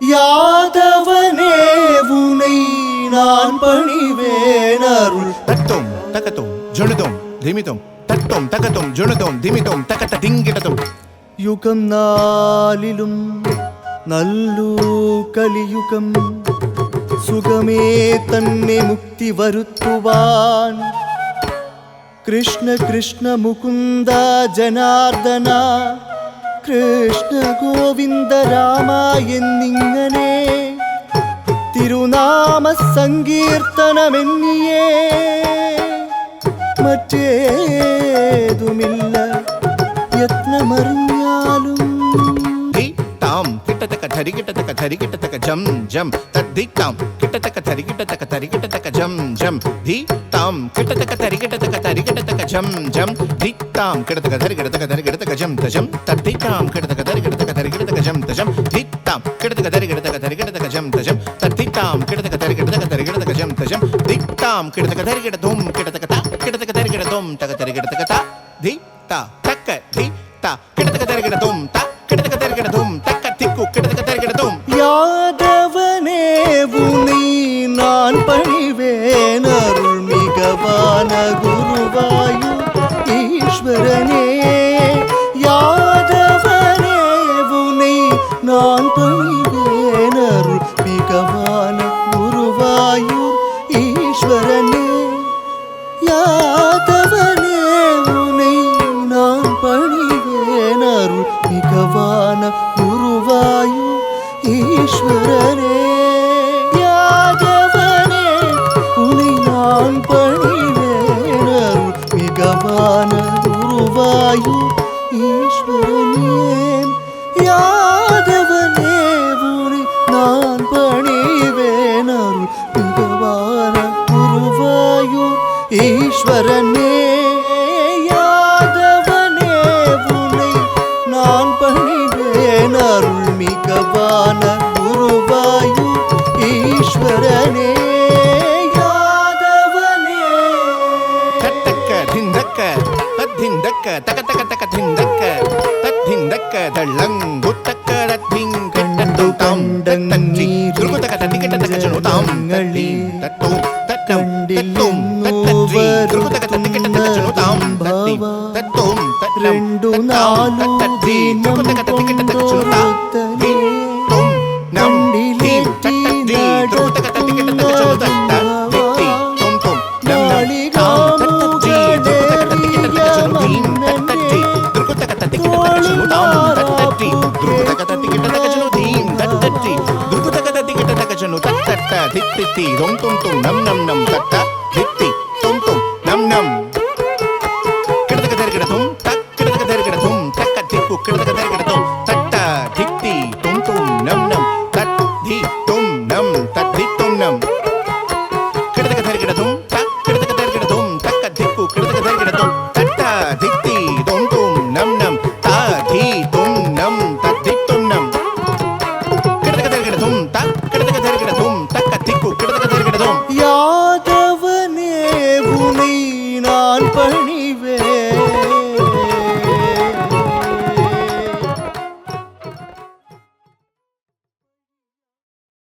யாதவனே உனை நான் பணிவேன் அருள். தத்தும் தகத்தும் ஜொழுதும் திமிதும் தத்தும் தகத்தும் ஜொழுதும் திமிதும் தகத்த திங்கிடதும். யுகம் நாளிலும் நல்லூ கலியுகம் சுகமே தன்னை முக்தி வருத்துவான். கிருஷ்ண கிருஷ்ண முகுந்தா ஜனார்தனா കൃഷ്ണ ഗോവിന്ദ രാമ എന്നിങ്ങനെ തിരുനാമ സങ്കീർത്തനമെന്നിയേ മറ്റേതുമില്ല യത്നമറിഞ്ഞാലും. താം കിട്ടത്തക്ക ധരി കിട്ടത്തക്ക ധരി കിട്ടത്തക്ക ജം ജം തദ്ദിത്താം കിട്ടത്തക്ക ധരി കിട്ടത്തക്ക ധരി കിട്ടത്തക്ക ജം ജം ധി താം കിട്ടത്തക്ക ധരി കിട്ടത്തക്ക ധരി കിട്ടത്തക്ക ജം ജം ധിത്താം കിടത്തക്ക ധരി കിടത്തക്ക ധരി കിടത്തക്ക ജം തജം തദ്ദിത്താം കിടത്തക്ക ധരി കിടത്തക്ക ധരി കിടത്തക്ക ജം തജം ധിത്താം കിടത്തക്ക ധരി കിടത്തക്ക ധരി കിടത്തക്ക ജം തജം തദ്ദിത്താം കിടത്തക്ക ധരി കിടത്തക്ക ധരി കിടത്തക്ക ജം തജം ധിത്താം കിടത്തക്ക ധരി കിടതും കിടത്തക്ക ത കിടത്തക്ക ധരി കിടതും തക ധരി കിടത്തക്ക ത ധി ത തക്ക ധി ത കിടത്തക്ക ധരി കിടതും ത കിടത്തക്ക ധരി കിടതും തക്ക திக்கு கிடத்தக்க தரி கிடதும். யாதவனே உனை நான் பணிவேன் அருள் மிகவான குருவாயு ஈஸ்வரனே. யாதவனே உனை நான் பணிவேன் அருள் மிகவான குருவாயு ஈஸ்வரனே. யாதவனே உனை நான் பணிவேன் அருள் மிகவான குருவாயு ஈஸ்வரனே. யாதவனே உனை நான் பணிவேன் அருள் மிகவான குருவாயு ஈஸ்வரனே. யாதவனே உனை நான் பணிவேன் அருள் மிகவான குருவாயு ஈஸ்வரனே. யாதவனே உனை நான் பணிவேன் அருள் மிகவான குருவாயு ஈஸ்வரனே. யாதவனே தட்டக்க திந்தக்க தத்திந்தக்க தக தக தக திந்தக்க தத்திந்தக்க தள்ளங்குத்தக்க தத்திங்கட்டோ தாம் தத்தி துருகுதக தத்திக்கட்ட தக ஜனோ தாம் தத்தி தத்தோ தத்தம் தத்தும் தத்தத்தி துருகுதக தத்திக்கட்ட தக ஜனோ தாம் தத்தி தத்தோம் தத்தம் தத்தாம் தத்தத்தி துருகுதக தத்திக்கட்ட தக ஜனோ தாம் தி தொம் நம் தி தத்தத்தி துருகுதக தத்திக்கட்ட தக ஜனோ தத்தா தித்தி தொம் தொம் நம் நம் தாம் தத்தத்தி துருகுதக தத்திக்கட்ட தக ஜனோ தீம் தத்தத்தி துருகுதக தத்திக்கட்ட தக ஜனோ தாம் தத்தத்தி துருகுதக தத்திக்கட்ட தக ஜனோ தீம் தத்தத்தி துருகுதக தத்திக்கட்ட தக ஜனோ தத்தத்த தித்தி தொம் தொம் தொம் நம் நம் நம் தத்தா தித்தி தொம் தொம் நம் நம் கிடதக தரி கிடதும் தக் கிடதக தரி கிடதும் தக்க திக்கு கிடதக தரி கிடதும் தட்ட தித்தி தொம் தொம் நம் நம் தத் தி தொம் நம் தத் தி தொம் நம் கிடதக தரி கிடதும் தக் கிடதக தரி கிடதும் தக்க திக்கு கிடதக தரி கிடதும்